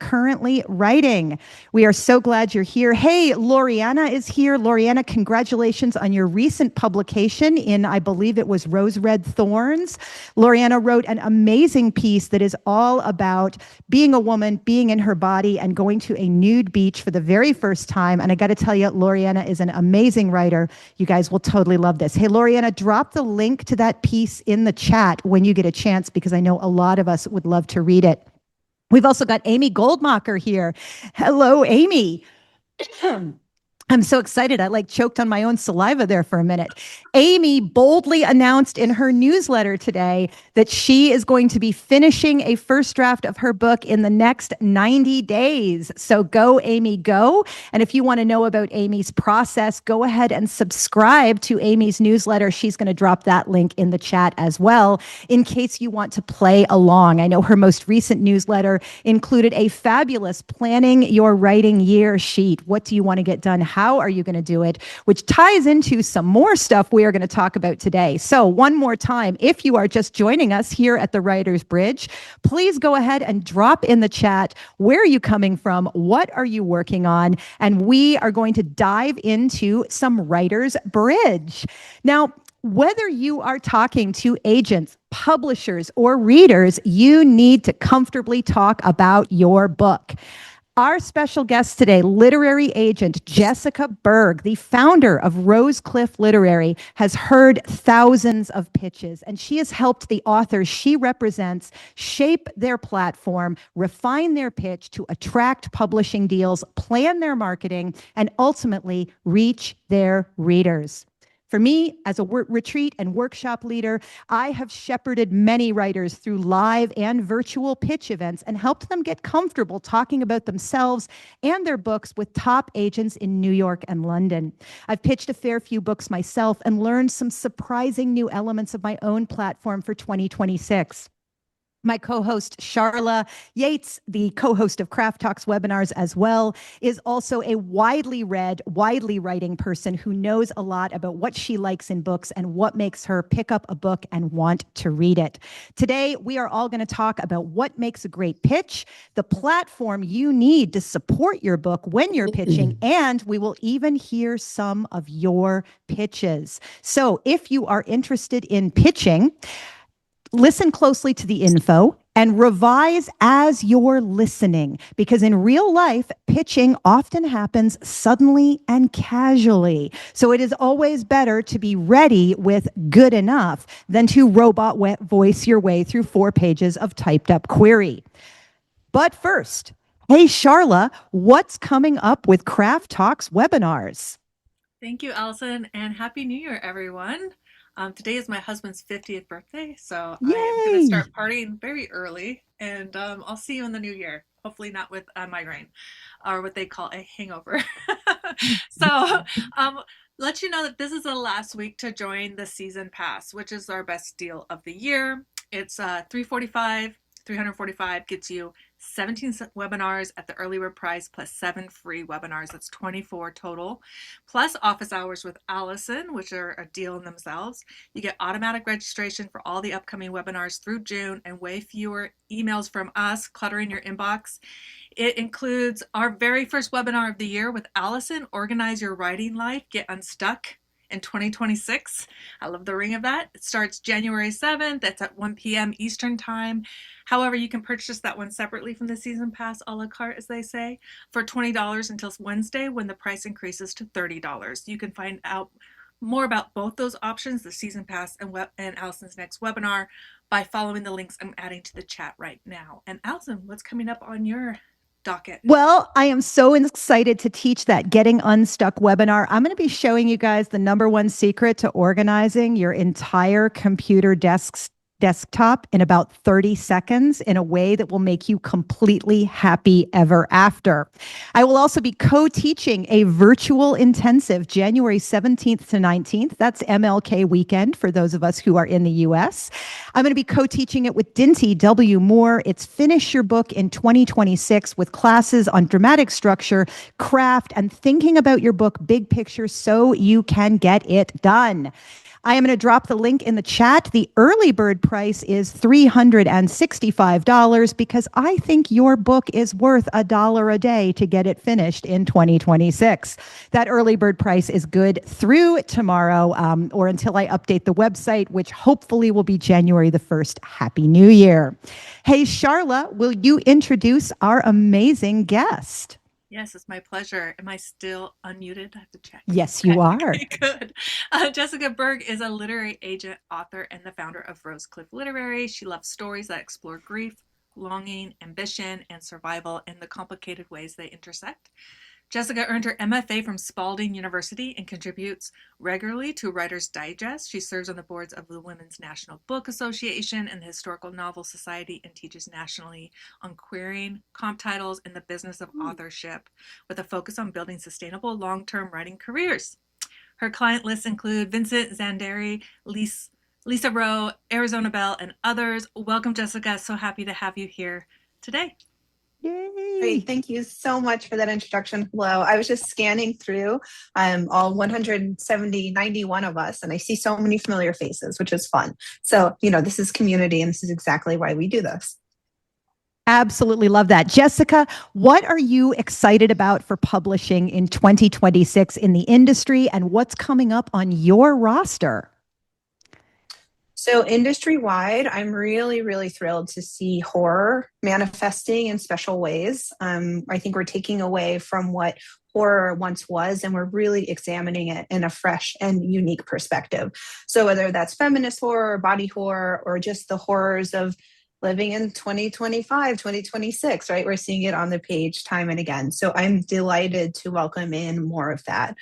currently writing. We are so glad you're here. Hey, Loriana is here. Loriana, congratulations on your recent publication in, I believe it was Rose Red Thorns. Loriana wrote an amazing piece that is all about being a woman, being in her body, and going to a nude beach for the very first time. And I got to tell you, Loriana is an amazing writer. You guys will totally love this. Hey, Loriana, drop the link to that piece in the chat when you get a chance, because I know a lot of us would love to read it. We've also got Amy Goldmacher here. Hello, Amy. I'm so excited. I choked on my own saliva there for a minute. Amy boldly announced in her newsletter today that she is going to be finishing a first draft of her book in the next 90 days. So go, Amy, go. And if you want to know about Amy's process, go ahead and subscribe to Amy's newsletter. She's going to drop that link in the chat as well, in case you want to play along. I know her most recent newsletter included a fabulous planning your writing year sheet. What do you want to get done? How are you going to do it? Which ties into some more stuff we are going to talk about today. So one more time, if you are just joining us here at the Writer's Bridge, please go ahead and drop in the chat, where are you coming from? What are you working on? And we are going to dive into some Writer's Bridge. Now, whether you are talking to agents, publishers, or readers, you need to comfortably talk about your book. Our special guest today, literary agent Jessica Berg, the founder of Rosecliff Literary, has heard thousands of pitches, and she has helped the authors she represents shape their platform, refine their pitch to attract publishing deals, plan their marketing, and ultimately reach their readers. For me, as a retreat and workshop leader, I have shepherded many writers through live and virtual pitch events and helped them get comfortable talking about themselves and their books with top agents in New York and London. I've pitched a fair few books myself and learned some surprising new elements of my own platform for 2026. My co-host, Charla Yates, the co-host of Craft Talks webinars as well, is also a widely read, widely writing person who knows a lot about what she likes in books and what makes her pick up a book and want to read it. Today, we are all going to talk about what makes a great pitch, the platform you need to support your book when you're pitching, and we will even hear some of your pitches. So if you are interested in pitching, listen closely to the info and revise as you're listening, because in real life, pitching often happens suddenly and casually. So it is always better to be ready with good enough than to robot voice your way through 4 pages of typed up query. But first, hey, Charla, what's coming up with Craft Talks webinars? Thank you, Allison, and Happy New Year, everyone. Today is my husband's 50th birthday, so Yay! I am going to start partying very early, and I'll see you in the new year. Hopefully not with a migraine or what they call a hangover. So let you know that this is the last week to join the season pass, which is our best deal of the year. It's $345 gets you 17 webinars at the early bird price plus 7 free webinars. That's 24 total, plus office hours with Allison, which are a deal in themselves. You get automatic registration for all the upcoming webinars through June and way fewer emails from us cluttering your inbox. It includes our very first webinar of the year with Allison, Organize Your Writing Life, Get Unstuck in 2026. I love the ring of that. It starts January 7th. That's at 1 p.m. Eastern Time. However, you can purchase that one separately from the season pass, a la carte, as they say, for $20 until Wednesday, when the price increases to $30. You can find out more about both those options, the season pass and Allison's next webinar, by following the links I'm adding to the chat right now. And Allison, what's coming up on your docket? Well, I am so excited to teach that Getting Unstuck webinar. I'm going to be showing you guys the #1 secret to organizing your entire computer desktop in about 30 seconds in a way that will make you completely happy ever after. I will also be co-teaching a virtual intensive January 17th to 19th. That's MLK weekend for those of us who are in the US. I'm going to be co-teaching it with Dinty W. Moore. It's Finish Your Book in 2026 with classes on dramatic structure, craft, and thinking about your book big picture so you can get it done. I am going to drop the link in the chat. The early bird price is $365 because I think your book is worth $1 a day to get it finished in 2026. That early bird price is good through tomorrow or until I update the website, which hopefully will be January the 1st. Happy New Year. Hey, Charla, will you introduce our amazing guest? Yes, it's my pleasure. Am I still unmuted? I have to check. Yes, you are. Okay, good. Jessica Berg is a literary agent, author, and the founder of Rosecliff Literary. She loves stories that explore grief, longing, ambition, and survival in the complicated ways they intersect. Jessica earned her MFA from Spalding University and contributes regularly to Writer's Digest. She serves on the boards of the Women's National Book Association and the Historical Novel Society and teaches nationally on querying, comp titles, and the business of authorship with a focus on building sustainable long-term writing careers. Her client lists include Vincent Zanderi, Lisa Rowe, Arizona Bell, and others. Welcome, Jessica. So happy to have you here today. Yay. Great. Thank you so much for that introduction. Hello. I was just scanning through all 170, 91 of us, and I see so many familiar faces, which is fun. So, this is community, and this is exactly why we do this. Absolutely love that. Jessica, what are you excited about for publishing in 2026 in the industry, and what's coming up on your roster? So industry-wide, I'm really, really thrilled to see horror manifesting in special ways. I think we're taking away from what horror once was, and we're really examining it in a fresh and unique perspective. So whether that's feminist horror, body horror, or just the horrors of living in 2025, 2026, right? We're seeing it on the page time and again. So I'm delighted to welcome in more of that.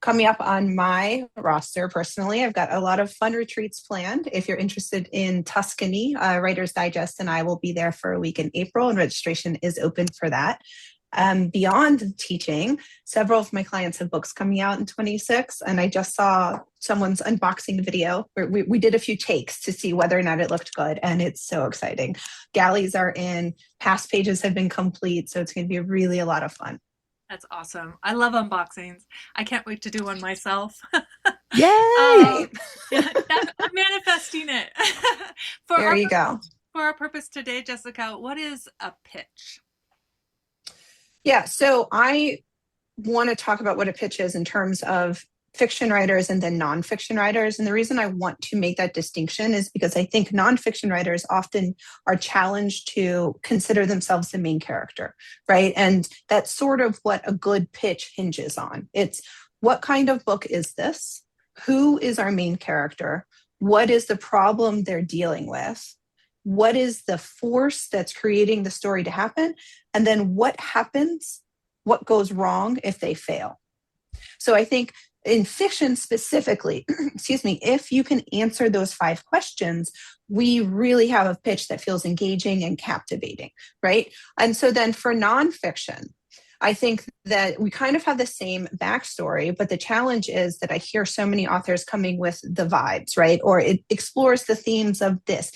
Coming up on my roster personally, I've got a lot of fun retreats planned. If you're interested in Tuscany, Writer's Digest and I will be there for a week in April, and registration is open for that. Beyond teaching, several of my clients have books coming out in 26, and I just saw someone's unboxing video. We did a few takes to see whether or not it looked good, and it's so exciting. Galleys are in, past pages have been complete, so it's going to be really a lot of fun. That's awesome. I love unboxings. I can't wait to do one myself. Yay! I'm manifesting it. There you go. For our purpose today, Jessica, what is a pitch? Yeah, so I want to talk about what a pitch is in terms of fiction writers and then nonfiction writers. And the reason I want to make that distinction is because I think nonfiction writers often are challenged to consider themselves the main character, right? And that's sort of what a good pitch hinges on. It's what kind of book is this? Who is our main character? What is the problem they're dealing with? What is the force that's creating the story to happen? And then what happens? What goes wrong if they fail? So I think in fiction specifically, if you can answer those 5 questions, we really have a pitch that feels engaging and captivating, right? And so then for nonfiction, I think that we kind of have the same backstory, but the challenge is that I hear so many authors coming with the vibes, right? Or it explores the themes of this.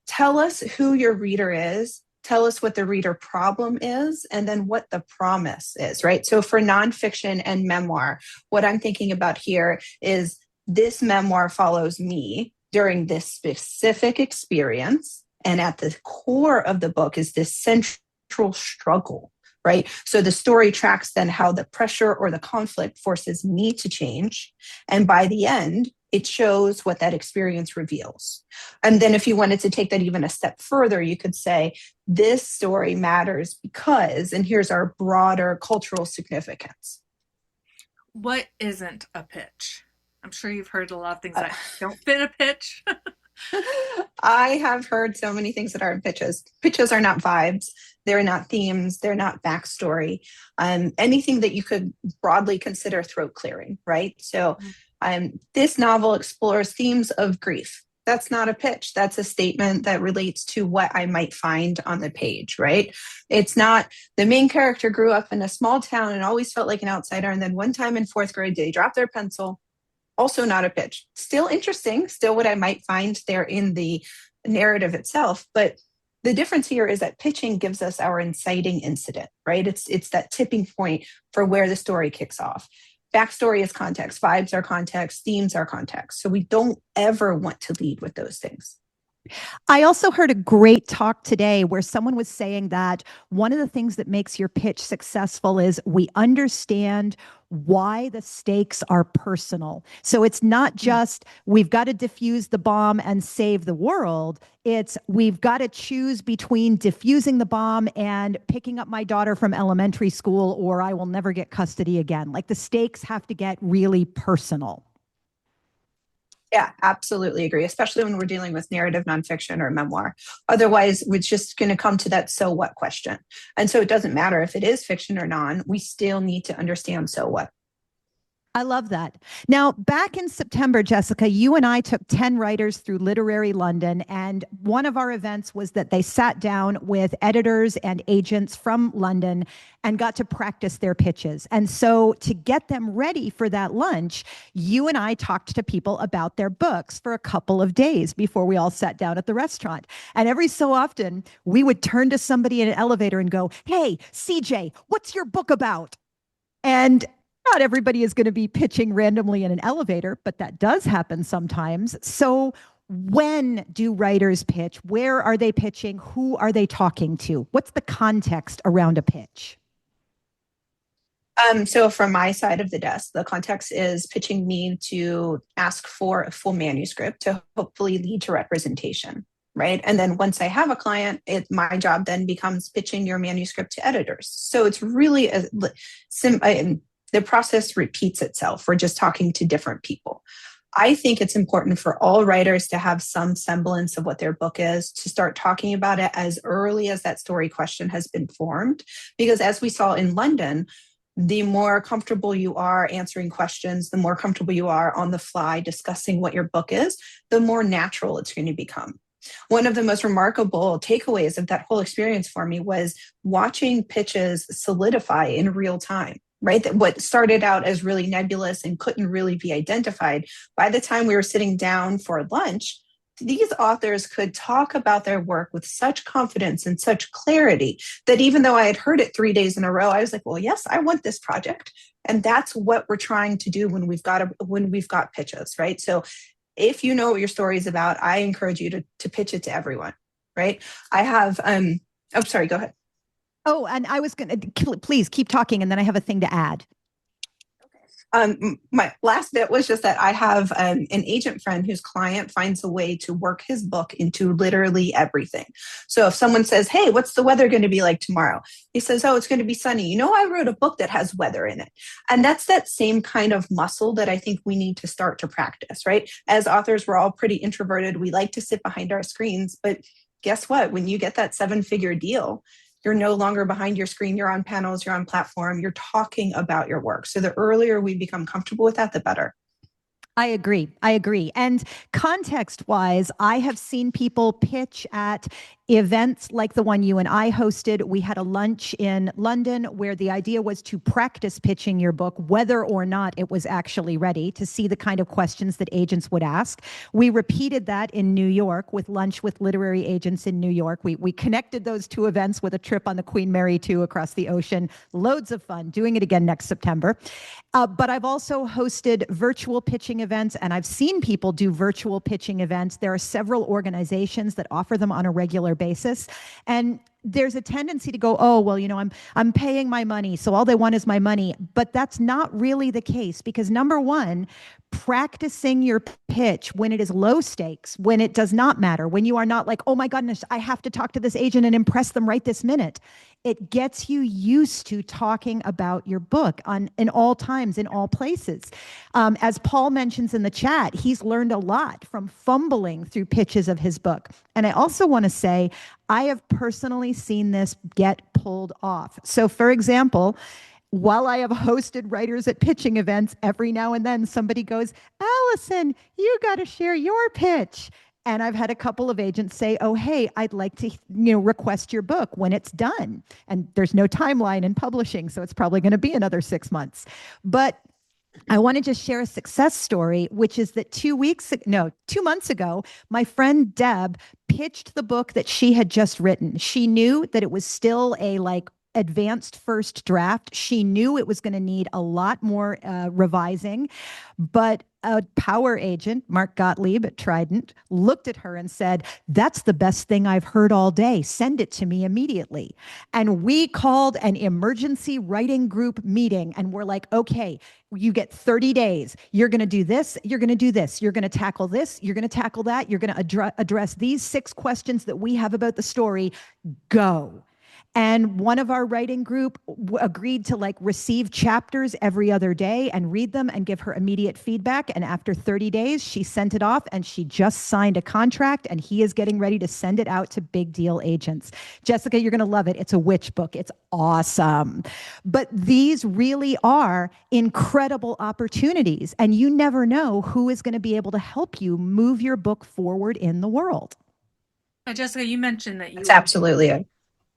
Tell us who your reader is. Tell us what the reader problem is, and then what the promise is, right? So for nonfiction and memoir, what I'm thinking about here is this memoir follows me during this specific experience. And at the core of the book is this central struggle, right? So the story tracks then how the pressure or the conflict forces me to change. And by the end, it shows what that experience reveals. And then if you wanted to take that even a step further, you could say, this story matters because, and here's our broader cultural significance. What isn't a pitch? I'm sure you've heard a lot of things that don't fit a pitch. I have heard so many things that aren't pitches. Pitches are not vibes. They're not themes. They're not backstory. Anything that you could broadly consider throat clearing, right? So this novel explores themes of grief. That's not a pitch. That's a statement that relates to what I might find on the page, right? It's not the main character grew up in a small town and always felt like an outsider. And then one time in 4th grade, they dropped their pencil. Also not a pitch. Still interesting. Still what I might find there in the narrative itself. But the difference here is that pitching gives us our inciting incident, right? It's that tipping point for where the story kicks off. Backstory is context, vibes are context, themes are context. So we don't ever want to lead with those things. I also heard a great talk today where someone was saying that one of the things that makes your pitch successful is we understand why the stakes are personal. So it's not just we've got to defuse the bomb and save the world. It's we've got to choose between diffusing the bomb and picking up my daughter from elementary school, or I will never get custody again. Like the stakes have to get really personal. Yeah, absolutely agree, especially when we're dealing with narrative nonfiction or memoir. Otherwise, we're just going to come to that so what question. And so it doesn't matter if it is fiction or non, we still need to understand so what. I love that. Now, back in September, Jessica, you and I took 10 writers through Literary London, and one of our events was that they sat down with editors and agents from London and got to practice their pitches. And so to get them ready for that lunch, you and I talked to people about their books for a couple of days before we all sat down at the restaurant. And every so often, we would turn to somebody in an elevator and go, "Hey, CJ, what's your book about?" And not everybody is going to be pitching randomly in an elevator, but that does happen sometimes. So when do writers pitch? Where are they pitching? Who are they talking to? What's the context around a pitch? So from my side of the desk, the context is pitching me to ask for a full manuscript to hopefully lead to representation, right? And then once I have a client, my job then becomes pitching your manuscript to editors. So it's really the process repeats itself. We're just talking to different people. I think it's important for all writers to have some semblance of what their book is, to start talking about it as early as that story question has been formed. Because as we saw in London, the more comfortable you are answering questions, the more comfortable you are on the fly discussing what your book is, the more natural it's going to become. One of the most remarkable takeaways of that whole experience for me was watching pitches solidify in real time, right? That what started out as really nebulous and couldn't really be identified, by the time we were sitting down for lunch, these authors could talk about their work with such confidence and such clarity that even though I had heard it 3 days in a row, I was like, well, yes, I want this project. And that's what we're trying to do when we've got pitches, right? So if you know what your story is about, I encourage you to pitch it to everyone, right? I have, oh, sorry, go ahead. Oh, and I was going to, please keep talking, and then I have a thing to add. My last bit was just that I have an agent friend whose client finds a way to work his book into literally everything. So if someone says, "Hey, what's the weather going to be like tomorrow?" He says, "Oh, it's going to be sunny. You know, I wrote a book that has weather in it." And that's that same kind of muscle that I think we need to start to practice, right? As authors, we're all pretty introverted. We like to sit behind our screens, but guess what? When you get that 7-figure deal, you're no longer behind your screen, you're on panels, you're on platform, you're talking about your work. So the earlier we become comfortable with that, the better. I agree. I agree. And context wise, I have seen people pitch at events like the one you and I hosted. We had a lunch in London where the idea was to practice pitching your book, whether or not it was actually ready, to see the kind of questions that agents would ask. We repeated that in New York with lunch with literary agents in New York. We connected those two events with a trip on the Queen Mary 2 across the ocean. Loads of fun. Doing it again next September. But I've also hosted virtual pitching events, and I've seen people do virtual pitching events. There are several organizations that offer them on a regular basis. And there's a tendency to go, "Oh, well, you know, I'm paying my money, so all they want is my money." But that's not really the case, because number one, practicing your pitch when it is low stakes, when it does not matter, when you are not like, "Oh my goodness, I have to talk to this agent and impress them right this minute." It gets you used to talking about your book in all times, in all places. As Paul mentions in the chat, he's learned a lot from fumbling through pitches of his book. And I also want to say, I have personally seen this get pulled off. So for example, while I have hosted writers at pitching events, every now and then somebody goes, "Allison, you got to share your pitch." And I've had a couple of agents say, "Oh, hey, I'd like to, request your book when it's done." And there's no timeline in publishing, so it's probably going to be another 6 months. But I want to just share a success story, which is that 2 months ago, my friend Deb pitched the book that she had just written. She knew that it was still a advanced first draft. She knew it was going to need a lot more revising, but a power agent, Mark Gottlieb at Trident, looked at her and said, "That's the best thing I've heard all day. Send it to me immediately." And we called an emergency writing group meeting and we're like, okay, you get 30 days. You're going to do this. You're going to do this. You're going to tackle this. You're going to tackle that. You're going to address these 6 questions that we have about the story. Go. And one of our writing group agreed to like receive chapters every other day and read them and give her immediate feedback. And after 30 days, she sent it off and she just signed a contract and he is getting ready to send it out to big deal agents. Jessica, you're going to love it. It's a witch book. It's awesome. But these really are incredible opportunities. And you never know who is going to be able to help you move your book forward in the world. Jessica, you mentioned that That's absolutely it.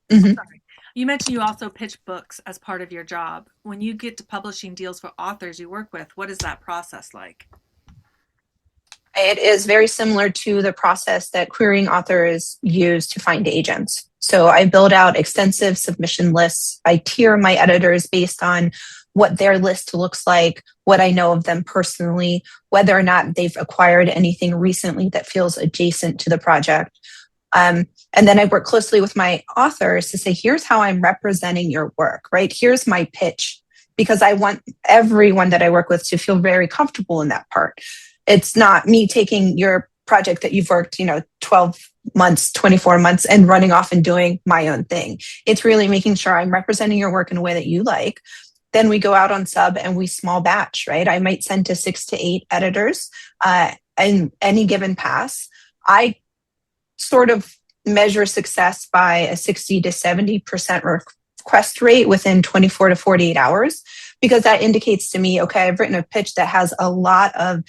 Mm-hmm. Sorry. You mentioned you also pitch books as part of your job. When you get to publishing deals for authors you work with, what is that process like? It is very similar to the process that querying authors use to find agents. So I build out extensive submission lists. I tier my editors based on what their list looks like, what I know of them personally, whether or not they've acquired anything recently that feels adjacent to the project. And then I work closely with my authors to say, here's how I'm representing your work, right? Here's my pitch, because I want everyone that I work with to feel very comfortable in that part. It's not me taking your project that you've worked, 12 months, 24 months and running off and doing my own thing. It's really making sure I'm representing your work in a way that you like. Then we go out on sub and we small batch, right? I might send to 6 to 8 editors in any given pass. I sort of measure success by a 60 to 70% request rate within 24 to 48 hours, because that indicates to me, okay, I've written a pitch that has a lot of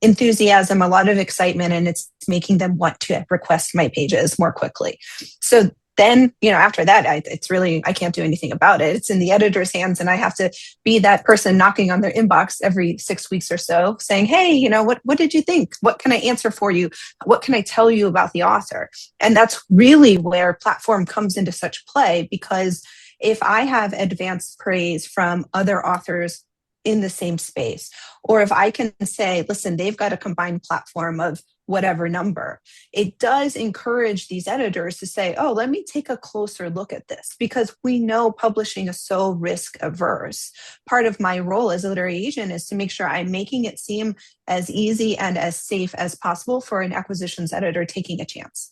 enthusiasm, a lot of excitement, and it's making them want to request my pages more quickly. So then, after that, I can't do anything about it. It's in the editor's hands, and I have to be that person knocking on their inbox every 6 weeks or so saying, hey, what did you think? What can I answer for you? What can I tell you about the author? And that's really where platform comes into such play, because if I have advanced praise from other authors in the same space, or if I can say, listen, they've got a combined platform of whatever number, it does encourage these editors to say, oh, let me take a closer look at this, because we know publishing is so risk averse. Part of my role as a literary agent is to make sure I'm making it seem as easy and as safe as possible for an acquisitions editor taking a chance.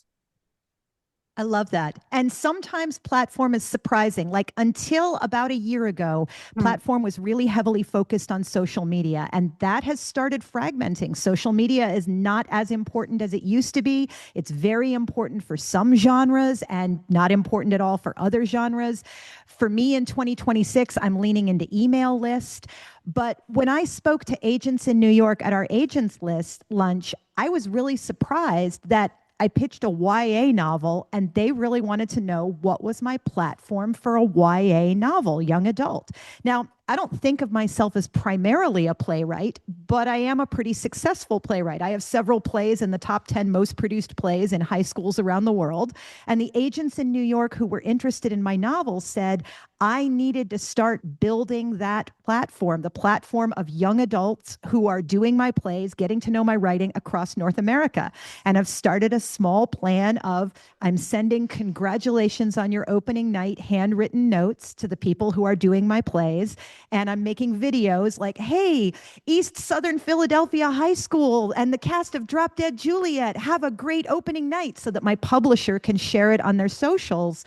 I love that. And sometimes platform is surprising. Like until about a year ago, platform was really heavily focused on social media, and that has started fragmenting. Social media is not as important as it used to be. It's very important for some genres and not important at all for other genres. For me in 2026, I'm leaning into email list. But when I spoke to agents in New York at our agents list lunch, I was really surprised that I pitched a YA novel and they really wanted to know what was my platform for a YA novel, young adult. Now, I don't think of myself as primarily a playwright, but I am a pretty successful playwright. I have several plays in the top 10 most produced plays in high schools around the world. And the agents in New York who were interested in my novel said I needed to start building that platform, the platform of young adults who are doing my plays, getting to know my writing across North America. And I've started a small plan of I'm sending congratulations on your opening night handwritten notes to the people who are doing my plays. And I'm making videos like, hey, East Southern Philadelphia High School and the cast of Drop Dead Juliet have a great opening night, so that my publisher can share it on their socials,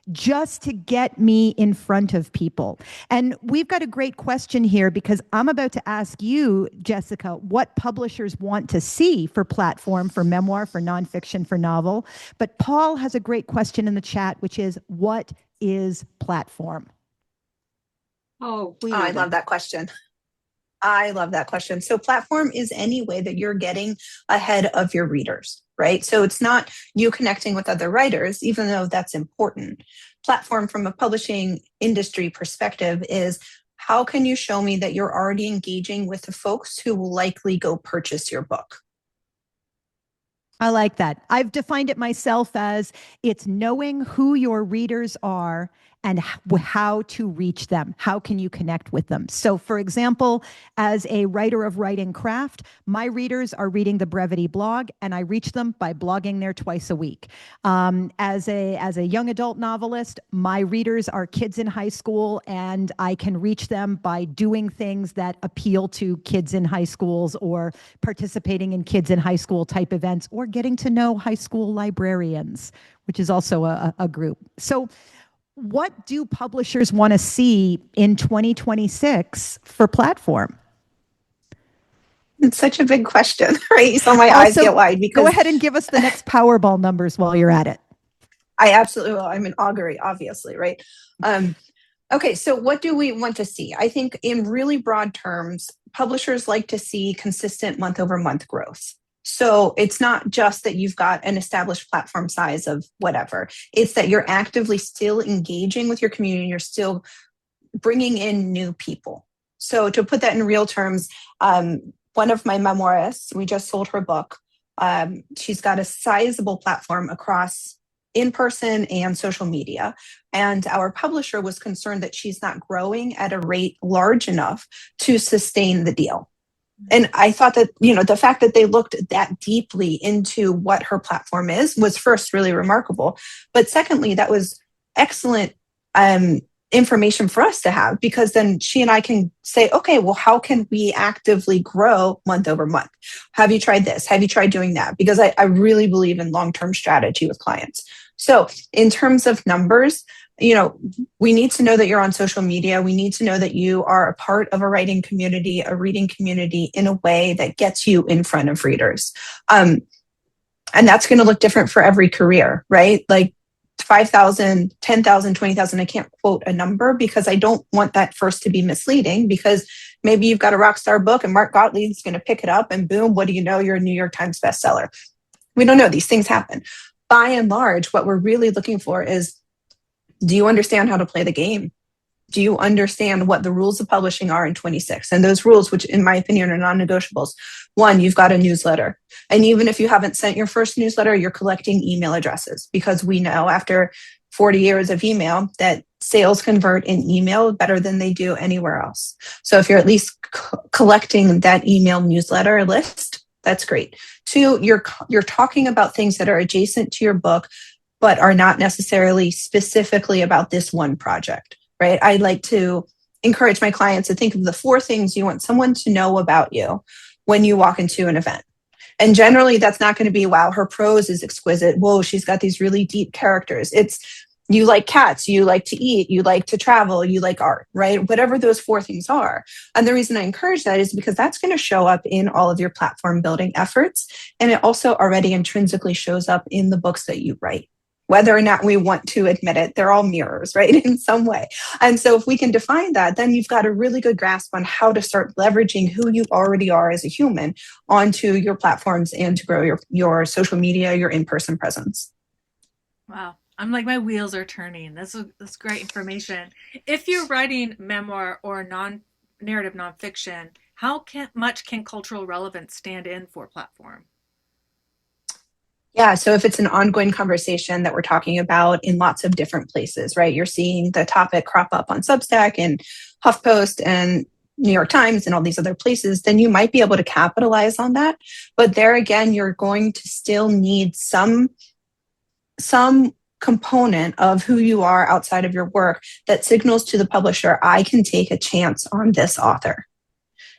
just to get me in front of people. And we've got a great question here, because I'm about to ask you, Jessica, what publishers want to see for platform, for memoir, for nonfiction, for novel. But Paul has a great question in the chat, which is, what is platform? I love that question. I love that question. So platform is any way that you're getting ahead of your readers, right? So it's not you connecting with other writers, even though that's important. Platform from a publishing industry perspective is, how can you show me that you're already engaging with the folks who will likely go purchase your book? I like that. I've defined it myself as it's knowing who your readers are and how to reach them. How can you connect with them? So, for example, as a writer of Writing Craft, my readers are reading the Brevity blog, and I reach them by blogging there twice a week. As a young adult novelist, my readers are kids in high school, and I can reach them by doing things that appeal to kids in high schools, or participating in kids in high school type events, or getting to know high school librarians, which is also a group. So what do publishers want to see in 2026 for platform? It's such a big question, right? You saw my eyes Also, get wide because go ahead and give us the next Powerball numbers while you're at it. I absolutely will. I'm an augury, obviously, right? Okay, so what do we want to see? I think in really broad terms, publishers like to see consistent month-over-month growth. So it's not just that you've got an established platform size of whatever. It's that you're actively still engaging with your community. You're still bringing in new people. So to put that in real terms, one of my memoirists, we just sold her book. She's got a sizable platform across in-person and social media. And our publisher was concerned that she's not growing at a rate large enough to sustain the deal. And I thought that, the fact that they looked that deeply into what her platform is was first really remarkable. But secondly, that was excellent information for us to have, because then she and I can say, okay, well, how can we actively grow month over month? Have you tried this? Have you tried doing that? Because I really believe in long-term strategy with clients. So in terms of numbers, we need to know that you're on social media. We need to know that you are a part of a writing community, a reading community, in a way that gets you in front of readers. And that's going to look different for every career, right? Like 5,000, 10,000, 20,000. I can't quote a number because I don't want that first to be misleading, because maybe you've got a rock star book and Mark Gottlieb's going to pick it up and boom, what do you know? You're a New York Times bestseller. We don't know. These things happen. By and large, what we're really looking for is, do you understand how to play the game? Do you understand what the rules of publishing are in 26? And those rules, which in my opinion are non-negotiables. One, you've got a newsletter. And even if you haven't sent your first newsletter, you're collecting email addresses, because we know after 40 years of email that sales convert in email better than they do anywhere else. So if you're at least collecting that email newsletter list, that's great. Two, you're talking about things that are adjacent to your book, but are not necessarily specifically about this one project, right? I like to encourage my clients to think of the 4 things you want someone to know about you when you walk into an event. And generally, that's not going to be, wow, her prose is exquisite. Whoa, she's got these really deep characters. It's, you like cats, you like to eat, you like to travel, you like art, right? Whatever those 4 things are. And the reason I encourage that is because that's going to show up in all of your platform building efforts. And it also already intrinsically shows up in the books that you write. Whether or not we want to admit it, they're all mirrors, right, in some way. And so if we can define that, then you've got a really good grasp on how to start leveraging who you already are as a human onto your platforms and to grow your social media, your in-person presence. Wow. I'm like, my wheels are turning. That's great information. If you're writing memoir or narrative nonfiction, how much can cultural relevance stand in for platform? Yeah, so if it's an ongoing conversation that we're talking about in lots of different places, right? You're seeing the topic crop up on Substack and HuffPost and New York Times and all these other places, then you might be able to capitalize on that. But there again, you're going to still need some component of who you are outside of your work that signals to the publisher, I can take a chance on this author.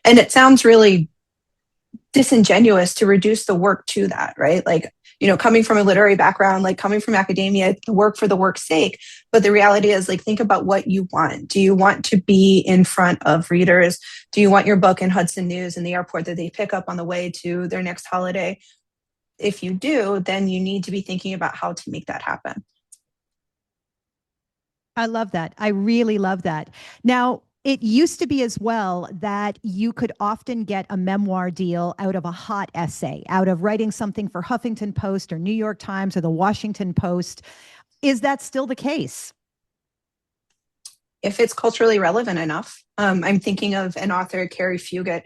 And it sounds really disingenuous to reduce the work to that, right? Like, coming from a literary background, like coming from academia, the work for the work's sake. But the reality is, like, think about what you want. Do you want to be in front of readers? Do you want your book in Hudson News in the airport that they pick up on the way to their next holiday? If you do, then you need to be thinking about how to make that happen. I love that. I really love that. Now, it used to be as well that you could often get a memoir deal out of a hot essay, out of writing something for Huffington Post or New York Times or the Washington Post. Is that still the case? If it's culturally relevant enough. I'm thinking of an author, Carrie Fugit,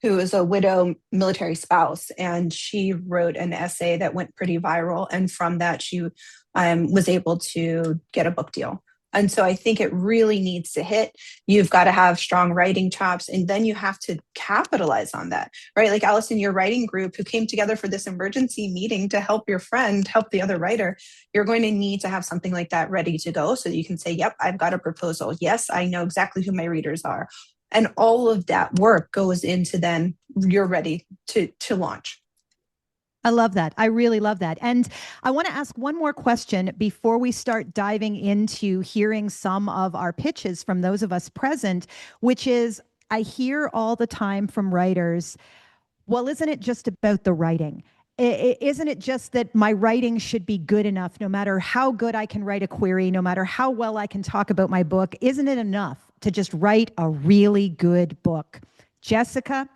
who is a widow military spouse, and she wrote an essay that went pretty viral. And from that, she was able to get a book deal. And so I think it really needs to hit. You've got to have strong writing chops, and then you have to capitalize on that, right? Like Allison, your writing group who came together for this emergency meeting to help your friend, help the other writer, you're going to need to have something like that ready to go so that you can say, yep, I've got a proposal. Yes, I know exactly who my readers are. And all of that work goes into then you're ready to launch. I love that. I really love that. And I want to ask one more question before we start diving into hearing some of our pitches from those of us present, which is I hear all the time from writers, well, isn't it just about the writing? Isn't it just that my writing should be good enough, no matter how good I can write a query, no matter how well I can talk about my book? Isn't it enough to just write a really good book? Jessica,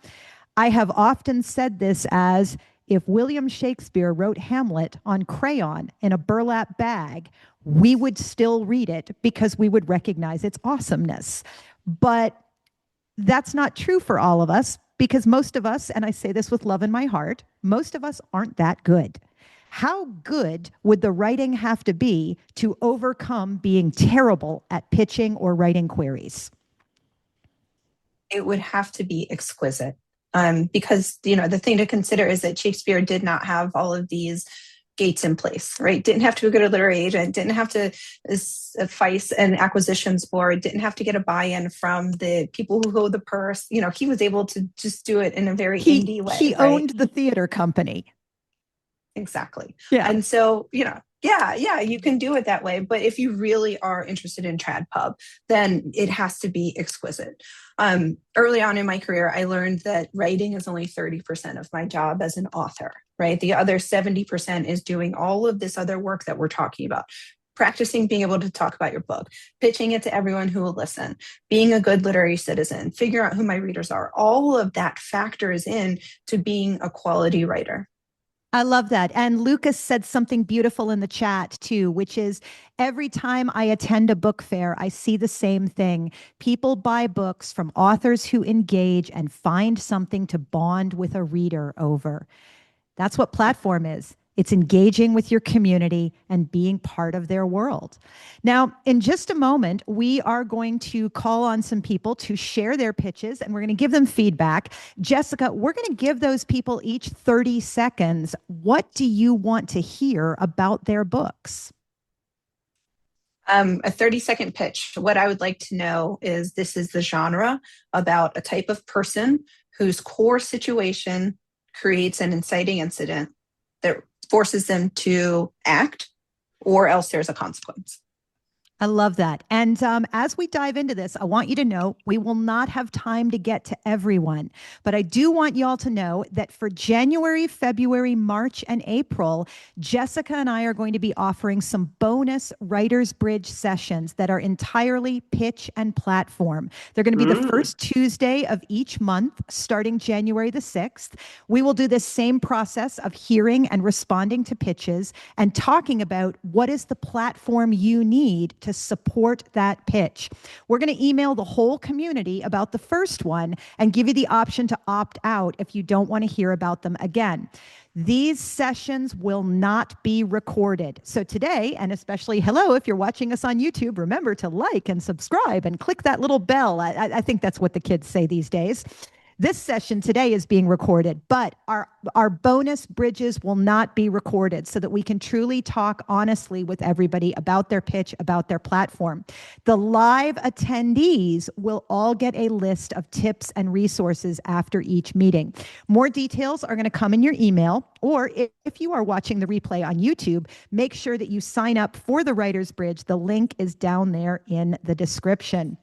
I have often said this as if William Shakespeare wrote Hamlet on crayon in a burlap bag, we would still read it because we would recognize its awesomeness. But that's not true for all of us because most of us, and I say this with love in my heart, most of us aren't that good. How good would the writing have to be to overcome being terrible at pitching or writing queries? It would have to be exquisite. Because the thing to consider is that Shakespeare did not have all of these gates in place, right? Didn't have to go to a literary agent, didn't have to suffice an acquisitions board, didn't have to get a buy-in from the people who hold the purse. He was able to just do it in a very indie way. He owned the theater company. Exactly. Yeah. And so, yeah, you can do it that way. But if you really are interested in trad pub, then it has to be exquisite. Early on in my career, I learned that writing is only 30% of my job as an author, right? The other 70% is doing all of this other work that we're talking about. Practicing being able to talk about your book, pitching it to everyone who will listen, being a good literary citizen, figure out who my readers are. All of that factors in to being a quality writer. I love that. And Lucas said something beautiful in the chat too, which is every time I attend a book fair, I see the same thing. People buy books from authors who engage and find something to bond with a reader over. That's what platform is. It's engaging with your community and being part of their world. Now, in just a moment, we are going to call on some people to share their pitches and we're going to give them feedback. Jessica, we're going to give those people each 30 seconds. What do you want to hear about their books? A 30-second pitch. What I would like to know is this is the genre about a type of person whose core situation creates an inciting incident that forces them to act, or else there's a consequence. I love that. And as we dive into this, I want you to know we will not have time to get to everyone, but I do want y'all to know that for January, February, March, and April, Jessica and I are going to be offering some bonus Writer's Bridge sessions that are entirely pitch and platform. They're going to be the first Tuesday of each month, starting January the 6th. We will do this same process of hearing and responding to pitches and talking about what is the platform you need to support that pitch. We're going to email the whole community about the first one and give you the option to opt out if you don't want to hear about them again. These sessions will not be recorded. So today, and especially hello, if you're watching us on YouTube, remember to like and subscribe and click that little bell. I think that's what the kids say these days. This session today is being recorded, but our bonus bridges will not be recorded so that we can truly talk honestly with everybody about their pitch, about their platform. The live attendees will all get a list of tips and resources after each meeting. More details are going to come in your email, or if you are watching the replay on YouTube, make sure that you sign up for the Writer's Bridge. The link is down there in the description.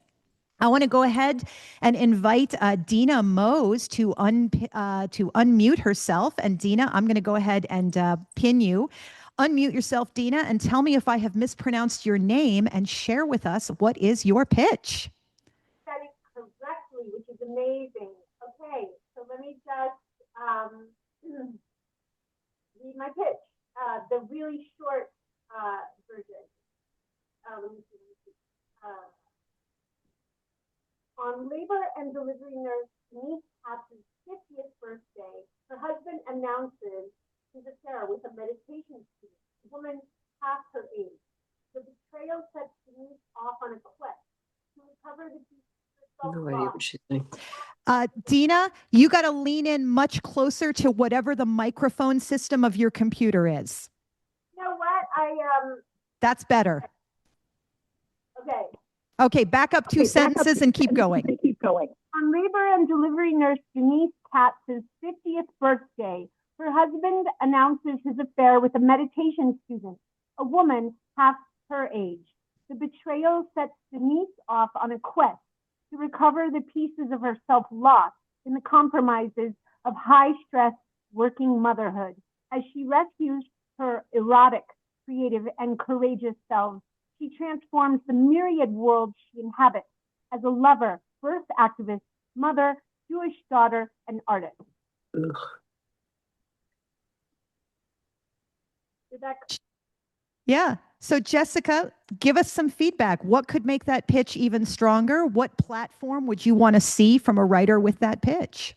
I want to go ahead and invite Dina Mose to unmute herself. And Dina, I'm going to go ahead and pin you. Unmute yourself, Dina, and tell me if I have mispronounced your name and share with us what is your pitch. Said it correctly, which is amazing. Okay, so let me just read my pitch. The really short version. Let me see. On On labor and delivery nurse Denise Kattz's 50th birthday, her husband announces his affair with a meditation student, a woman half her age. The betrayal sets Denise off on a quest to recover the pieces of No herself idea lost. what she's saying. Dina, you got to lean in much closer to whatever the microphone system of your computer is. You know what? That's better. Okay. Okay, back up two sentences and keep going. On labor and delivery nurse Denise Katz's 50th birthday, her husband announces his affair with a meditation student, a woman half her age. The betrayal sets Denise off on a quest to recover the pieces of herself lost in the compromises of high-stress working motherhood. As she rescues her erotic, creative, and courageous selves, she transforms the myriad world she inhabits as a lover, birth activist, mother, Jewish daughter, and artist. Ugh. Yeah. So, Jessica, give us some feedback. What could make that pitch even stronger? What platform would you want to see from a writer with that pitch?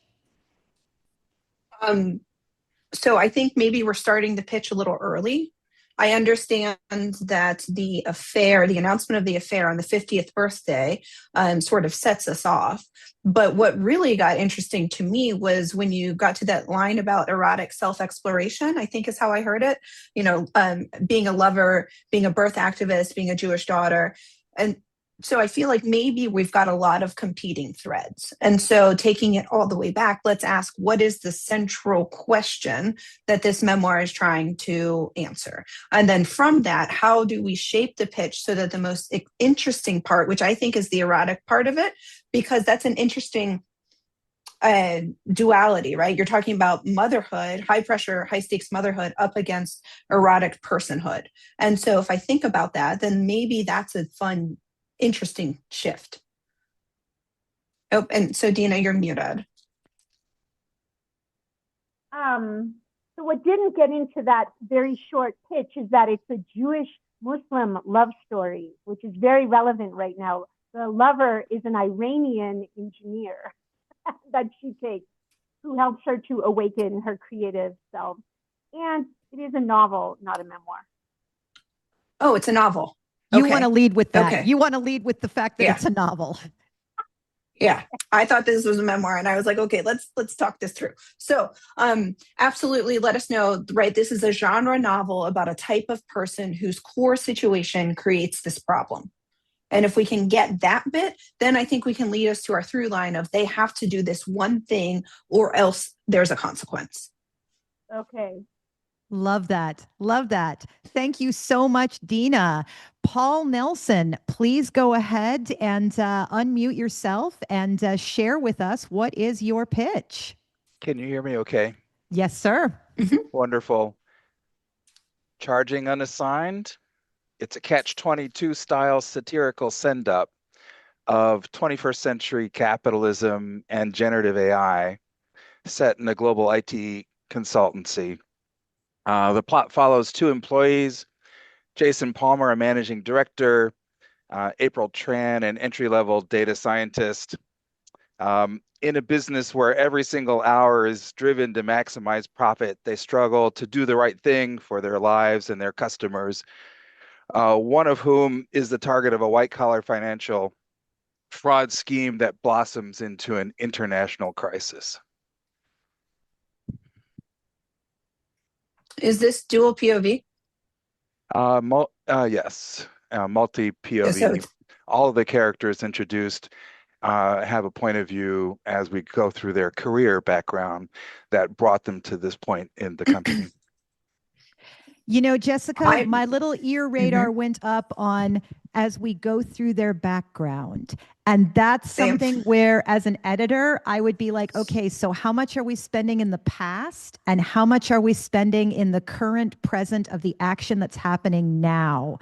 So I think maybe we're starting the pitch a little early. I understand that the affair, the announcement of the affair on the 50th birthday, sort of sets us off. But what really got interesting to me was when you got to that line about erotic self-exploration, I think is how I heard it, being a lover, being a birth activist, being a Jewish daughter. And so I feel like maybe we've got a lot of competing threads. And so taking it all the way back, let's ask, what is the central question that this memoir is trying to answer? And then from that, how do we shape the pitch so that the most interesting part, which I think is the erotic part of it, because that's an interesting duality, right? You're talking about motherhood, high pressure, high stakes motherhood up against erotic personhood. And so if I think about that, then maybe that's a fun, interesting shift. Oh, and so Dina, you're muted. So what didn't get into that very short pitch is that it's a Jewish Muslim love story, which is very relevant right now. The lover is an Iranian engineer that she takes, who helps her to awaken her creative self. And it is a novel, not a memoir. Oh, it's a novel. You Okay. want to lead with that. Okay. You want to lead with the fact that Yeah. it's a novel. Yeah, I thought this was a memoir, and I was like, okay, let's talk this through. So, absolutely, let us know. Right, this is a genre novel about a type of person whose core situation creates this problem. And if we can get that bit, then I think we can lead us to our through line of they have to do this one thing, or else there's a consequence. Okay. Love that. Love that. Thank you so much, Dina. Paul Nelson, please go ahead and unmute yourself and share with us what is your pitch. Can you hear me okay? Yes, sir. Wonderful. Charging unassigned. It's a catch-22 style satirical send-up of 21st century capitalism and generative AI set in a global IT consultancy. The plot follows two employees, Jason Palmer, a managing director, April Tran, an entry-level data scientist. In a business where every single hour is driven to maximize profit, they struggle to do the right thing for their lives and their customers, one of whom is the target of a white-collar financial fraud scheme that blossoms into an international crisis. Is this dual POV? Yes, multi-POV. So All of the characters introduced have a point of view as we go through their career background that brought them to this point in the company. You know, Jessica, my little ear radar went up on as we go through their background. And that's something where, as an editor, I would be like, okay, so how much are we spending in the past? And how much are we spending in the current present of the action that's happening now?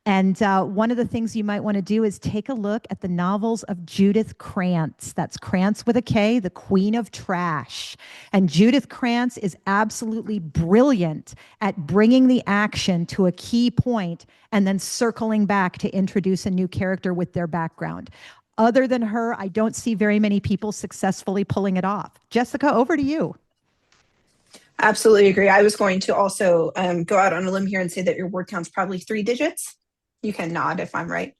And one of the things you might want to do is take a look at the novels of Judith Krantz. That's Krantz with a K, the queen of trash. And Judith Krantz is absolutely brilliant at bringing the action to a key point and then circling back to introduce a new character with their background. Other than her, I don't see very many people successfully pulling it off. Jessica, over to you. Absolutely agree. I was going to also go out on a limb here and say that your word count's probably 3 digits. You can nod if I'm right.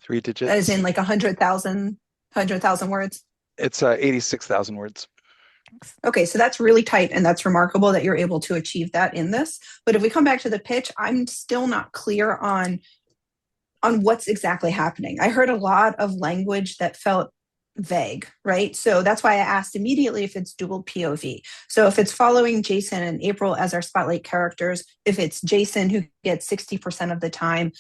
3 digits? As in like 100,000 words? It's 86,000 words. Okay, so that's really tight, and that's remarkable that you're able to achieve that in this. But if we come back to the pitch, I'm still not clear on what's exactly happening. I heard a lot of language that felt vague, right? So that's why I asked immediately if it's dual POV. So if it's following Jason and April as our spotlight characters, if it's Jason who gets 60% of the time,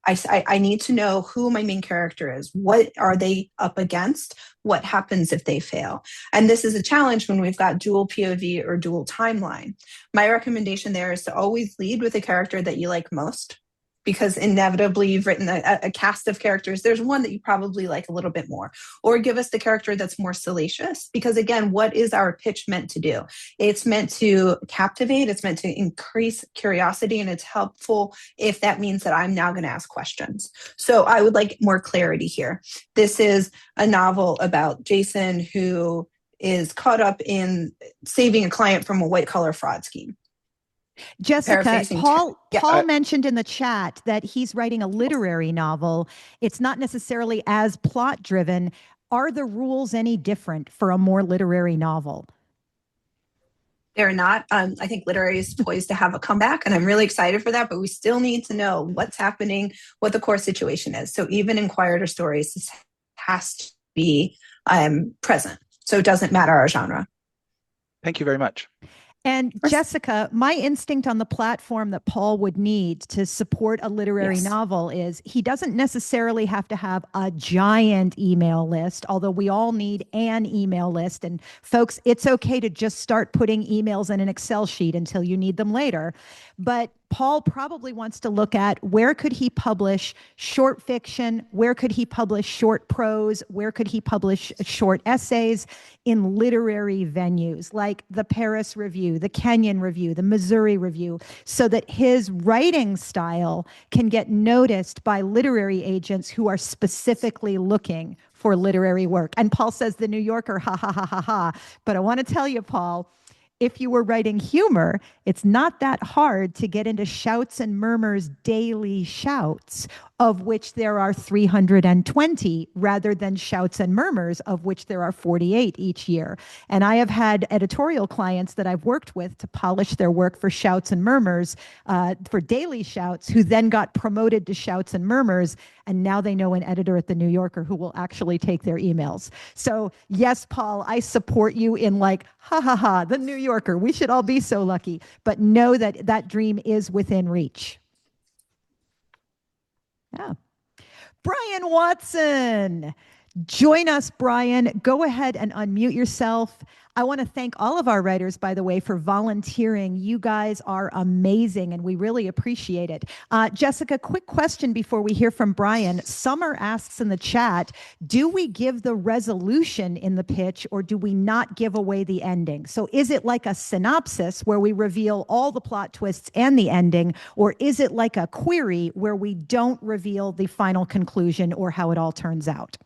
I need to know who my main character is. What are they up against? What happens if they fail? And this is a challenge when we've got dual POV or dual timeline. My recommendation there is to always lead with a character that you like most, because inevitably you've written a cast of characters. There's one that you probably like a little bit more, or give us the character that's more salacious. Because again, what is our pitch meant to do? It's meant to captivate. It's meant to increase curiosity, and it's helpful if that means that I'm now going to ask questions. So I would like more clarity here. This is a novel about Jason who is caught up in saving a client from a white collar fraud scheme. Jessica, Paul mentioned in the chat that he's writing a literary novel. It's not necessarily as plot driven. Are the rules any different for a more literary novel? They're not. I think literary is poised to have a comeback, and I'm really excited for that, but we still need to know what's happening, what the core situation is. So even in quieter stories, this has to be present. So it doesn't matter our genre. Thank you very much. And Jessica, my instinct on the platform that Paul would need to support a literary novel is he doesn't necessarily have to have a giant email list, although we all need an email list. And folks, it's okay to just start putting emails in an Excel sheet until you need them later. But Paul probably wants to look at where could he publish short fiction, where could he publish short prose, where could he publish short essays in literary venues like the Paris Review, the Kenyon Review, the Missouri Review, so that his writing style can get noticed by literary agents who are specifically looking for literary work. And Paul says the New Yorker, ha, ha, ha, ha, ha. But I want to tell you, Paul, if you were writing humor, it's not that hard to get into Shouts and Murmurs' daily shouts, of which there are 320, rather than Shouts and Murmurs, of which there are 48 each year. And I have had editorial clients that I've worked with to polish their work for Shouts and Murmurs, for daily shouts, who then got promoted to Shouts and Murmurs, and now they know an editor at the New Yorker who will actually take their emails. So yes, Paul, I support you in like, ha ha ha, the New Yorker. We should all be so lucky, but know that that dream is within reach. Yeah. Brian Watson. Join us, Brian. Go ahead and unmute yourself. I want to thank all of our writers, by the way, for volunteering. You guys are amazing, and we really appreciate it. Jessica, quick question before we hear from Brian. Summer asks in the chat, do we give the resolution in the pitch, or do we not give away the ending? So is it like a synopsis where we reveal all the plot twists and the ending, or is it like a query where we don't reveal the final conclusion or how it all turns out?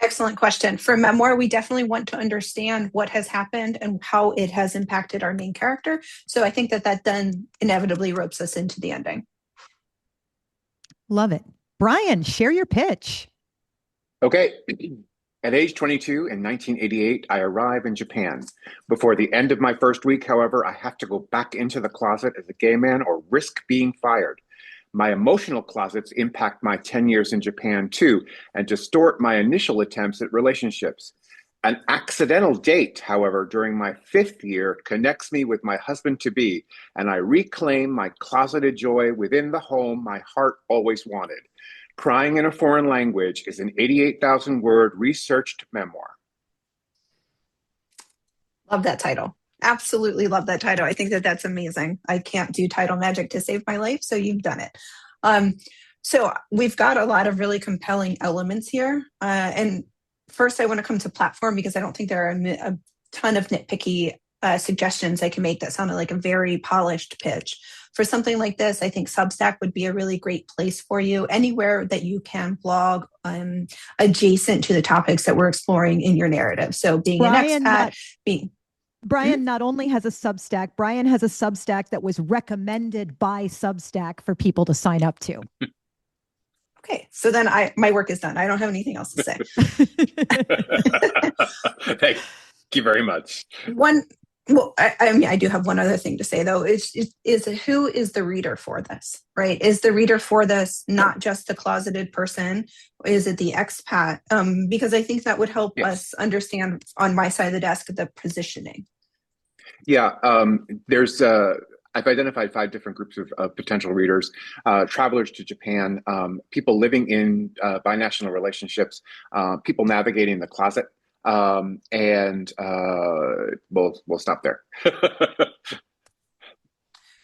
Excellent question. For memoir, we definitely want to understand what has happened and how it has impacted our main character. So I think that that then inevitably ropes us into the ending. Love it. Brian, share your pitch. Okay. At age 22 in 1988, I arrive in Japan. Before the end of my first week, however, I have to go back into the closet as a gay man or risk being fired. My emotional closets impact my 10 years in Japan too, and distort my initial attempts at relationships. An accidental date, however, during my 5th year connects me with my husband-to-be, and I reclaim my closeted joy within the home my heart always wanted. Crying in a Foreign Language is an 88,000-word researched memoir. Love that title. Absolutely love that title. I think that that's amazing. I can't do title magic to save my life, so you've done it. So we've got a lot of really compelling elements here. And first, I want to come to platform because I don't think there are a ton of nitpicky suggestions I can make that sounded like a very polished pitch. For something like this, I think Substack would be a really great place for you. Anywhere that you can blog adjacent to the topics that we're exploring in your narrative. So being Brian, an expat, being Brian not only has a Substack, Brian has a Substack that was recommended by Substack for people to sign up to. Okay, so then my work is done. I don't have anything else to say. Thank you very much. I do have one other thing to say though. Is who is the reader for this, right? Is the reader for this not just the closeted person? Is it the expat? Because I think that would help us understand on my side of the desk the positioning. Yeah, there's I've identified 5 different groups of potential readers: travelers to Japan, people living in binational relationships, people navigating the closet, and we'll stop there.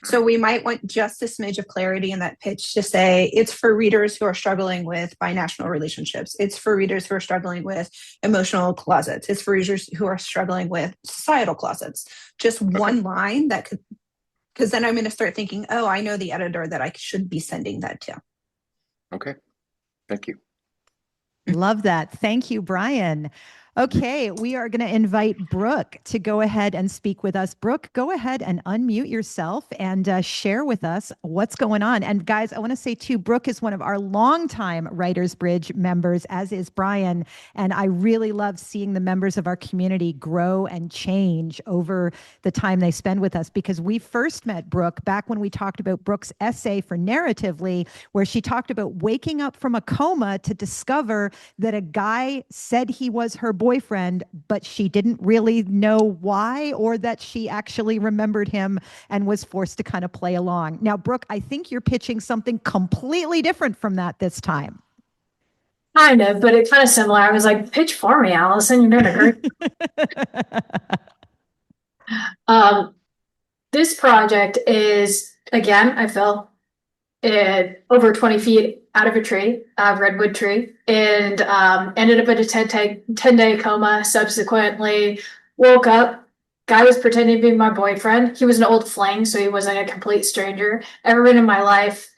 So we might want just a smidge of clarity in that pitch to say it's for readers who are struggling with binational relationships. It's for readers who are struggling with emotional closets. It's for readers who are struggling with societal closets. Just one line that could, because then I'm going to start thinking, oh, I know the editor that I should be sending that to. Okay, thank you. Love that. Thank you, Brian. Okay, we are going to invite Brooke to go ahead and speak with us. Brooke, go ahead and unmute yourself and share with us what's going on. And guys, I want to say too, Brooke is one of our longtime Writers Bridge members, as is Brian. And I really love seeing the members of our community grow and change over the time they spend with us, because we first met Brooke back when we talked about Brooke's essay for Narratively, where she talked about waking up from a coma to discover that a guy said he was her boyfriend, but she didn't really know why, or that she actually remembered him and was forced to kind of play along. Now, Brooke, I think you're pitching something completely different from that this time. Kind of, but it's kind of similar. I was like, pitch for me, Allison. You're doing a great. This project is, again, I fell over 20 feet out of a tree, a redwood tree, and ended up in a 10-day coma. Subsequently woke up. Guy was pretending to be my boyfriend. He was an old fling, so he wasn't a complete stranger. Everyone in my life,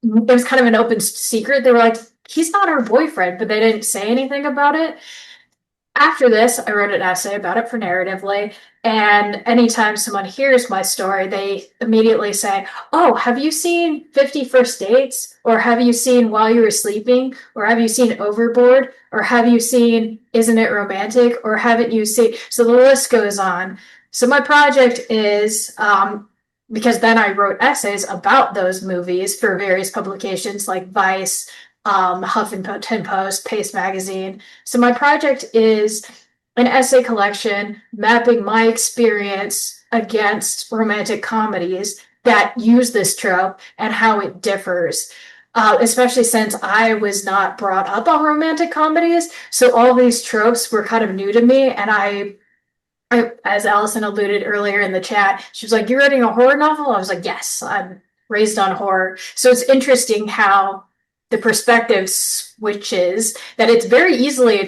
it was kind of an open secret. They were like, he's not our boyfriend, but they didn't say anything about it. After this, I wrote an essay about it for Narratively, and anytime someone hears my story, they immediately say, oh, have you seen 50 First Dates? Or have you seen While You Were Sleeping? Or have you seen Overboard? Or have you seen Isn't It Romantic? Or haven't you seen... So the list goes on. So my project is... because then I wrote essays about those movies for various publications like Vice, Huffington Post, Paste Magazine. So my project is an essay collection mapping my experience against romantic comedies that use this trope and how it differs. Especially since I was not brought up on romantic comedies. So all these tropes were kind of new to me, and I, as Allison alluded earlier in the chat, she was like, you're writing a horror novel? I was like, yes, I'm raised on horror. So it's interesting how the perspective switches, that it's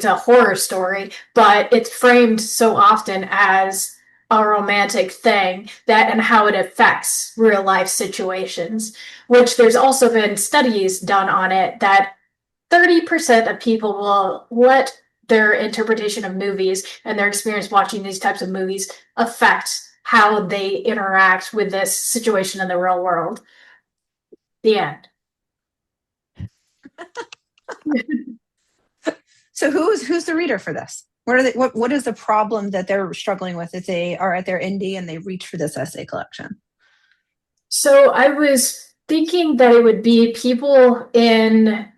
a horror story, but it's framed so often as a romantic thing, that and how it affects real life situations, which there's also been studies done on it that 30% of people will let their interpretation of movies and their experience watching these types of movies affect how they interact with this situation in the real world. The end. So who's the reader for this? What is the problem that they're struggling with if they are at their indie and they reach for this essay collection? So I was thinking that it would be people in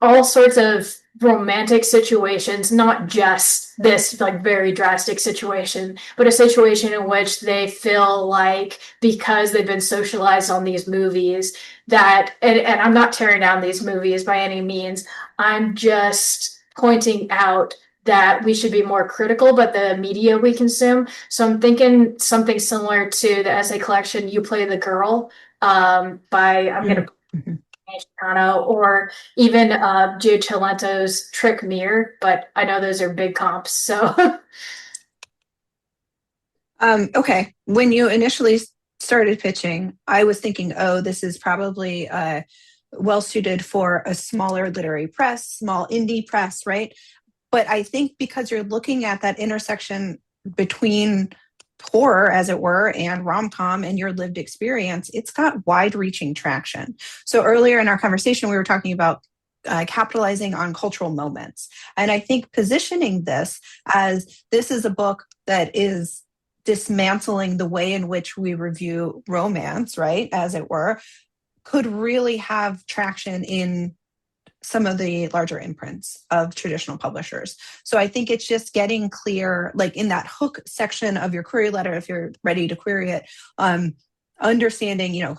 all sorts of romantic situations, not just this like very drastic situation, but a situation in which they feel like because they've been socialized on these movies that, and I'm not tearing down these movies by any means, I'm just pointing out that we should be more critical about the media we consume. So I'm thinking something similar to the essay collection You Play the Girl by, I'm going to or even Gio Cilento's Trick Mirror, but I know those are big comps, so Okay. When you initially started pitching, I was thinking, oh, this is probably well suited for a smaller literary press, small indie press, right? But I think because you're looking at that intersection between horror, as it were, and rom-com and your lived experience, it's got wide-reaching traction. So earlier in our conversation, we were talking about capitalizing on cultural moments. And I think positioning this as this is a book that is dismantling the way in which we review romance, right, as it were, could really have traction in some of the larger imprints of traditional publishers. So I think it's just getting clear, like in that hook section of your query letter, if you're ready to query it, understanding,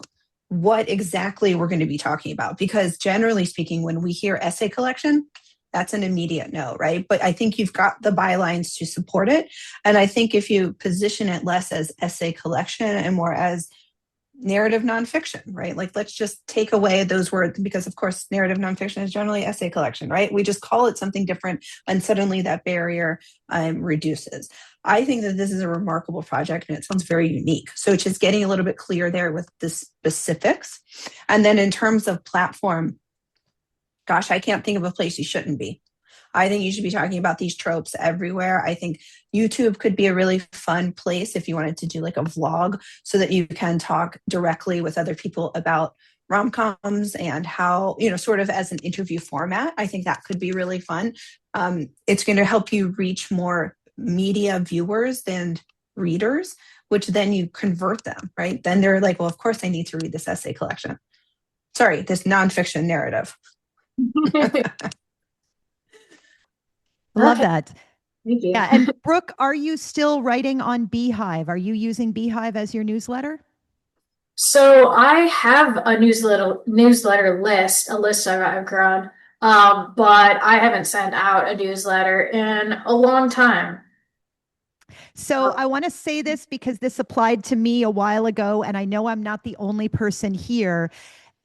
what exactly we're going to be talking about. Because generally speaking, when we hear essay collection, that's an immediate no, right? But I think you've got the bylines to support it. And I think if you position it less as essay collection and more as narrative nonfiction, right? Like, let's just take away those words because, of course, narrative nonfiction is generally essay collection, right? We just call it something different and suddenly that barrier reduces. I think that this is a remarkable project and it sounds very unique. So it's just getting a little bit clear there with the specifics. And then in terms of platform, gosh, I can't think of a place you shouldn't be. I think you should be talking about these tropes everywhere. I think YouTube could be a really fun place if you wanted to do like a vlog so that you can talk directly with other people about rom-coms and how, sort of as an interview format. I think that could be really fun. It's going to help you reach more media viewers than readers, which then you convert them, right? Then they're like, well, of course I need to read this essay collection. Sorry, this nonfiction narrative. Love that. Thank you. Yeah. And Brooke, are you still writing on Beehive? Are you using Beehive as your newsletter? So I have a newsletter list, a list I've grown, but I haven't sent out a newsletter in a long time. So I want to say this because this applied to me a while ago, and I know I'm not the only person here.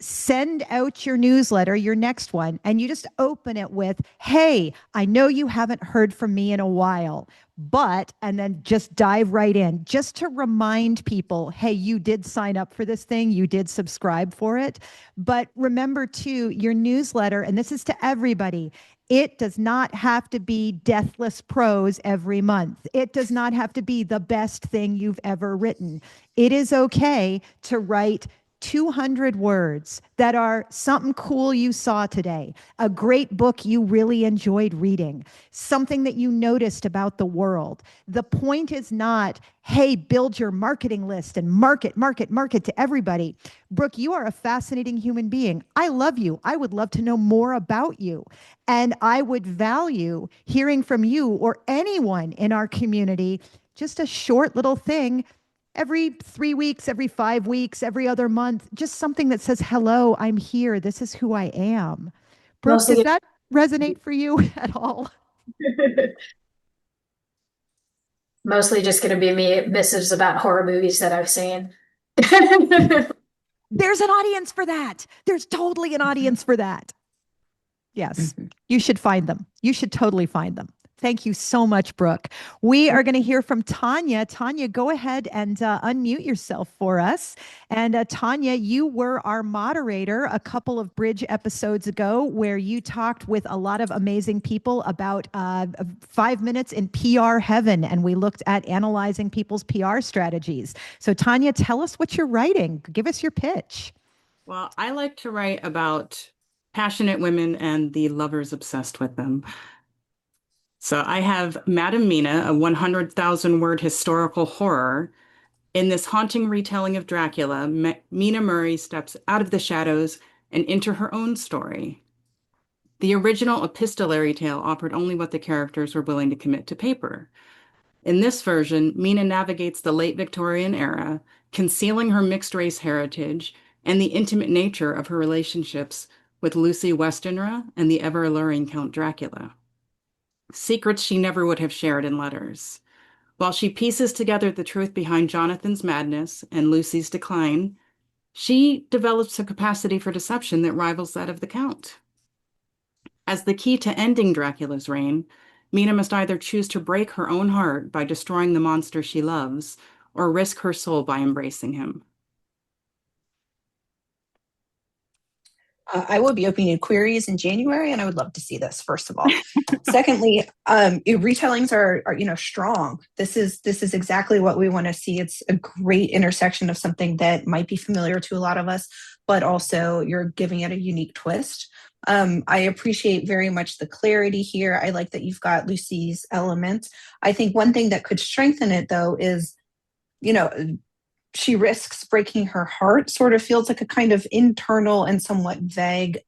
Send out your newsletter, your next one, and you just open it with, hey, I know you haven't heard from me in a while, but, and then just dive right in just to remind people, hey, you did sign up for this thing. You did subscribe for it. But remember too, your newsletter, and this is to everybody, it does not have to be deathless prose every month. It does not have to be the best thing you've ever written. It is okay to write 200 words that are something cool you saw today, a great book you really enjoyed reading, something that you noticed about the world. The point is not, hey, build your marketing list and market to everybody. Brooke, you are a fascinating human being. I love you. I would love to know more about you. And I would value hearing from you or anyone in our community, just a short little thing every 3 weeks, every 5 weeks, every other month, just something that says, hello, I'm here. This is who I am. Brooke, does that resonate for you at all? Mostly just going to be me missives about horror movies that I've seen. There's an audience for that. There's totally an audience for that. Yes, you should find them. You should totally find them. Thank you so much, Brooke. We are going to hear from Tanya. Tanya, go ahead and unmute yourself for us. And Tanya, you were our moderator a couple of Bridge episodes ago where you talked with a lot of amazing people about 5 minutes in PR heaven. And we looked at analyzing people's PR strategies. So Tanya, tell us what you're writing. Give us your pitch. Well, I like to write about passionate women and the lovers obsessed with them. So I have Madame Mina, a 100,000 word historical horror. In this haunting retelling of Dracula, Mina Murray steps out of the shadows and into her own story. The original epistolary tale offered only what the characters were willing to commit to paper. In this version, Mina navigates the late Victorian era, concealing her mixed-race heritage and the intimate nature of her relationships with Lucy Westenra and the ever-alluring Count Dracula. Secrets she never would have shared in letters. While she pieces together the truth behind Jonathan's madness and Lucy's decline, she develops a capacity for deception that rivals that of the Count. As the key to ending Dracula's reign, Mina must either choose to break her own heart by destroying the monster she loves, or risk her soul by embracing him. I will be opening queries in January, and I would love to see this, first of all. Secondly, retellings are strong. This is exactly what we want to see. It's a great intersection of something that might be familiar to a lot of us, but also you're giving it a unique twist. I appreciate very much the clarity here. I like that you've got Lucy's element. I think one thing that could strengthen it, though, is, she risks breaking her heart, sort of feels like a kind of internal and somewhat vague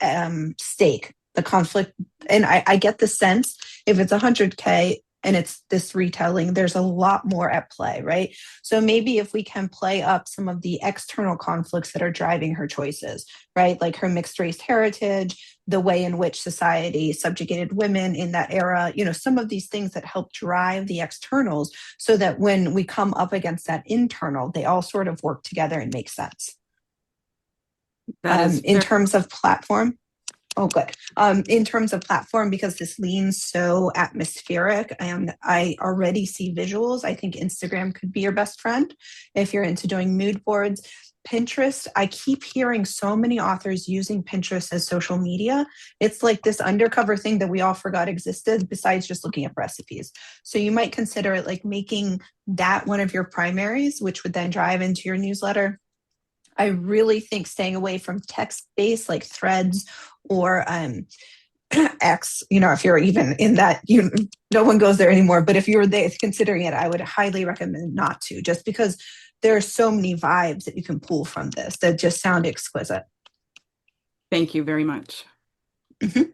stake, the conflict. And I get the sense if it's 100K and it's this retelling, there's a lot more at play, right? So maybe if we can play up some of the external conflicts that are driving her choices, right? Like her mixed race heritage, the way in which society subjugated women in that era, some of these things that help drive the externals, so that when we come up against that internal, they all sort of work together and make sense. In terms of platform, oh, good. In terms of platform, because this leans so atmospheric and I already see visuals, I think Instagram could be your best friend if you're into doing mood boards. Pinterest, I keep hearing so many authors using Pinterest as social media. It's like this undercover thing that we all forgot existed besides just looking at recipes. So you might consider it like making that one of your primaries, which would then drive into your newsletter. I really think staying away from text-based like Threads or X, if you're even in that, no one goes there anymore. But if you're there considering it, I would highly recommend not to, just because there are so many vibes that you can pull from this that just sound exquisite. Thank you very much. Mm-hmm.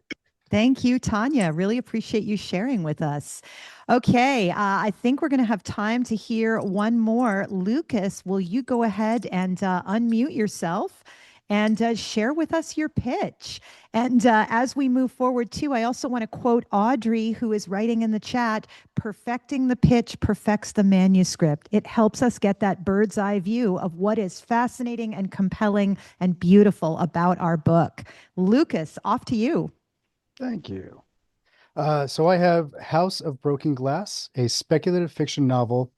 Thank you, Tanya. Really appreciate you sharing with us. Okay, I think we're going to have time to hear one more. Lucas, will you go ahead and unmute yourself and share with us your pitch? And as we move forward, too, I also want to quote Audrey, who is writing in the chat, perfecting the pitch perfects the manuscript. It helps us get that bird's eye view of what is fascinating and compelling and beautiful about our book. Lucas, off to you. Thank you. So I have House of Broken Glass, a speculative fiction novel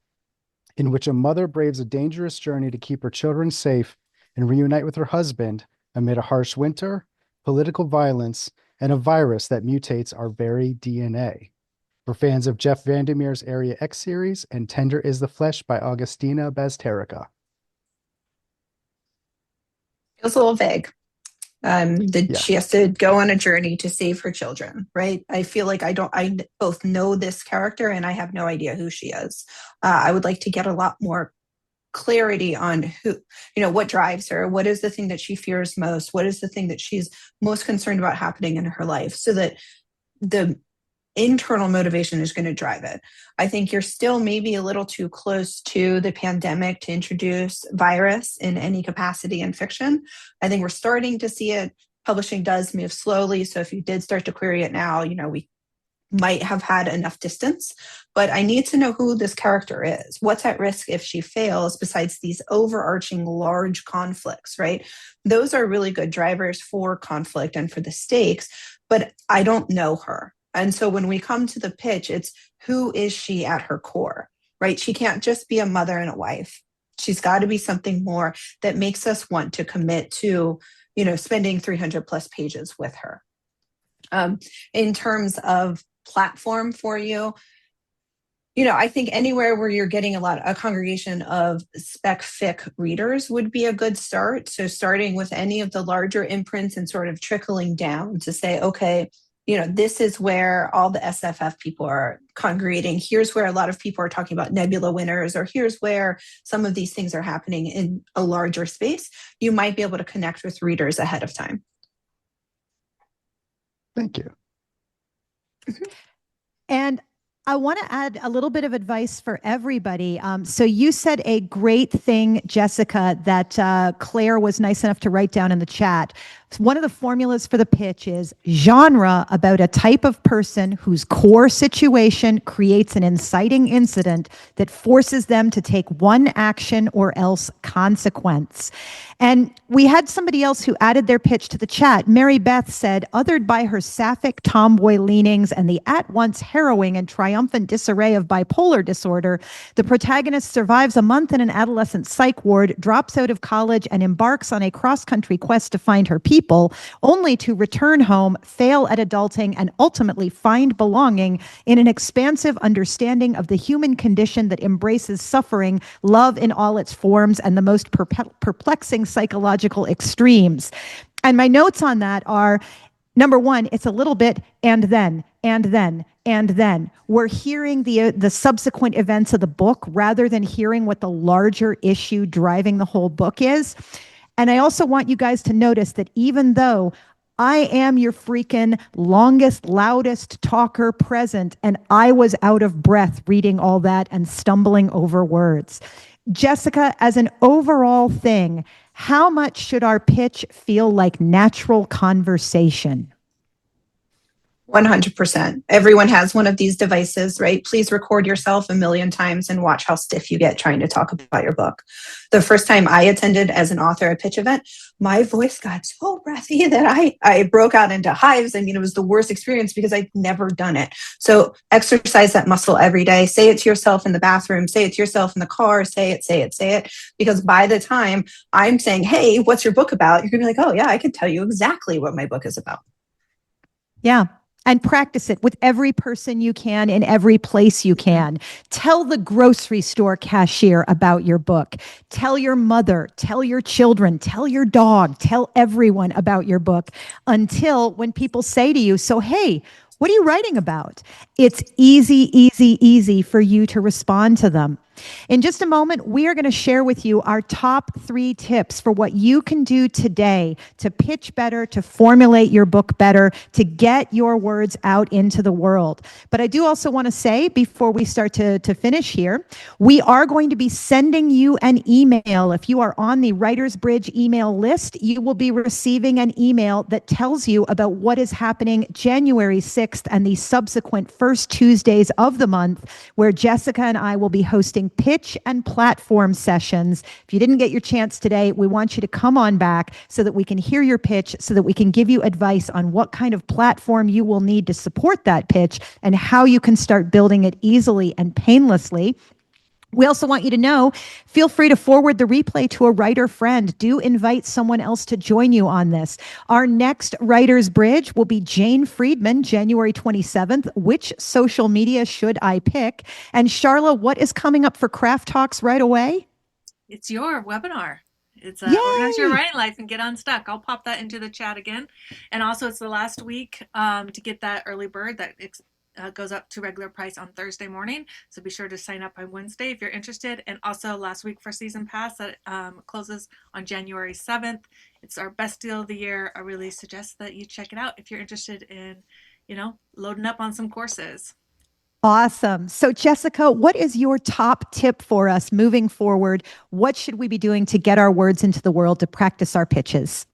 in which a mother braves a dangerous journey to keep her children safe and reunite with her husband amid a harsh winter, political violence, and a virus that mutates our very DNA. For fans of Jeff Vandermeer's Area X series and Tender is the Flesh by Augustina Bazterrica. Feels a little vague. She has to go on a journey to save her children, right? I feel like I both know this character and I have no idea who she is. I would like to get a lot more clarity on who, what drives her, what is the thing that she fears most, what is the thing that she's most concerned about happening in her life, so that the internal motivation is going to drive it. I think you're still maybe a little too close to the pandemic to introduce virus in any capacity in fiction. I think we're starting to see it. Publishing does move slowly. So if you did start to query it now, we might have had enough distance, but I need to know who this character is. What's at risk if she fails, besides these overarching large conflicts, right? Those are really good drivers for conflict and for the stakes, but I don't know her. And so when we come to the pitch, it's who is she at her core, right? She can't just be a mother and a wife. She's got to be something more that makes us want to commit to, spending 300 plus pages with her. In terms of platform for you, I think anywhere where you're getting a congregation of spec fic readers would be a good start. So starting with any of the larger imprints and sort of trickling down to say, okay, this is where all the SFF people are congregating. Here's where a lot of people are talking about Nebula winners, or here's where some of these things are happening in a larger space. You might be able to connect with readers ahead of time. Thank you. And I want to add a little bit of advice for everybody. So you said a great thing, Jessica, that Claire was nice enough to write down in the chat. One of the formulas for the pitch is genre about a type of person whose core situation creates an inciting incident that forces them to take one action or else consequence. And we had somebody else who added their pitch to the chat. Mary Beth said, othered by her sapphic tomboy leanings and the at-once harrowing and triumphant disarray of bipolar disorder, the protagonist survives a month in an adolescent psych ward, drops out of college, and embarks on a cross-country quest to find her people, only to return home, fail at adulting, and ultimately find belonging in an expansive understanding of the human condition that embraces suffering, love in all its forms, and the most perplexing psychological extremes. And my notes on that are, number one, it's a little bit and then. We're hearing the subsequent events of the book rather than hearing what the larger issue driving the whole book is. And I also want you guys to notice that even though I am your freaking longest, loudest talker present, and I was out of breath reading all that and stumbling over words. Jessica, as an overall thing, how much should our pitch feel like natural conversation? 100%. Everyone has one of these devices, right? Please record yourself a million times and watch how stiff you get trying to talk about your book. The first time I attended as an author a pitch event, my voice got so breathy that I broke out into hives. I mean, it was the worst experience because I'd never done it. So exercise that muscle every day. Say it to yourself in the bathroom, say it to yourself in the car, say it. Because by the time I'm saying, hey, what's your book about? You're gonna be like, oh yeah, I could tell you exactly what my book is about. Yeah. And practice it with every person you can in every place you can. Tell the grocery store cashier about your book. Tell your mother, tell your children, tell your dog, tell everyone about your book until when people say to you, so, hey, what are you writing about? It's easy for you to respond to them. In just a moment, we are going to share with you our top 3 tips for what you can do today to pitch better, to formulate your book better, to get your words out into the world. But I do also want to say, before we start to finish here, we are going to be sending you an email. If you are on the Writer's Bridge email list, you will be receiving an email that tells you about what is happening January 6th and the subsequent first Tuesdays of the month, where Jessica and I will be hosting pitch and platform sessions. If you didn't get your chance today, we want you to come on back so that we can hear your pitch, so that we can give you advice on what kind of platform you will need to support that pitch and how you can start building it easily and painlessly. We also want you to know, feel free to forward the replay to a writer friend. Do invite someone else to join you on this. Our next Writer's Bridge will be Jane Friedman, January 27th. Which social media should I pick? And Charla, what is coming up for Craft Talks right away? It's your webinar. It's Organize Your Writing Life and Get Unstuck. I'll pop that into the chat again. And also it's the last week to get that early bird that goes up to regular price on Thursday morning. So be sure to sign up on Wednesday if you're interested. And also last week for Season Pass that closes on January 7th. It's our best deal of the year. I really suggest that you check it out if you're interested in, loading up on some courses. Awesome. So Jessica, what is your top tip for us moving forward? What should we be doing to get our words into the world to practice our pitches?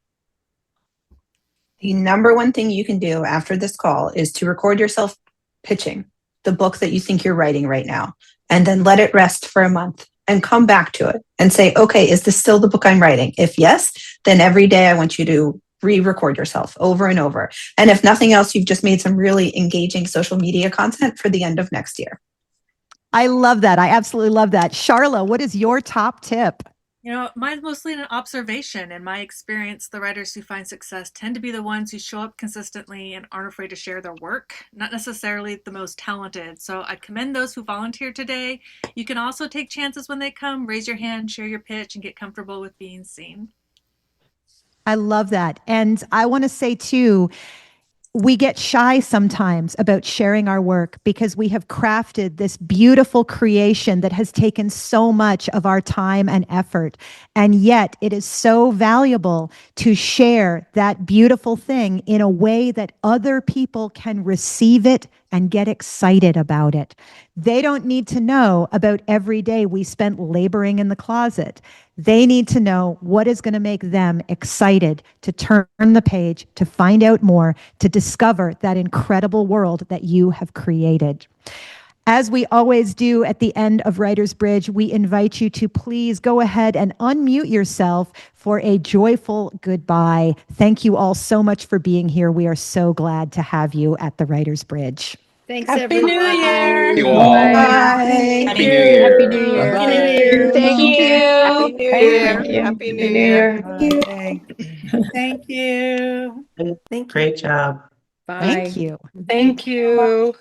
The number one thing you can do after this call is to record yourself pitching the book that you think you're writing right now, and then let it rest for a month and come back to it and say, okay, is this still the book I'm writing? If yes, then every day I want you to re-record yourself over and over. And if nothing else, you've just made some really engaging social media content for the end of next year. I love that. I absolutely love that. Charla, what is your top tip? Mine's mostly an observation. In my experience, the writers who find success tend to be the ones who show up consistently and aren't afraid to share their work, not necessarily the most talented. So I commend those who volunteered today. You can also take chances when they come, raise your hand, share your pitch, and get comfortable with being seen. I love that. And I want to say too, we get shy sometimes about sharing our work because we have crafted this beautiful creation that has taken so much of our time and effort. And yet it is so valuable to share that beautiful thing in a way that other people can receive it and get excited about it. They don't need to know about every day we spent laboring in the closet. They need to know what is going to make them excited to turn the page, to find out more, to discover that incredible world that you have created. As we always do at the end of Writer's Bridge, we invite you to please go ahead and unmute yourself for a joyful goodbye. Thank you all so much for being here. We are so glad to have you at the Writer's Bridge. Thanks, Happy everyone. New Year. Thank you all. Bye. Happy New Year. Happy New Year. Happy Bye. New Year. Thank Happy you. New Thank Year. you. Happy New New Year. Year. Thank you. Thank you. Great job. Bye. Thank you. Thank you.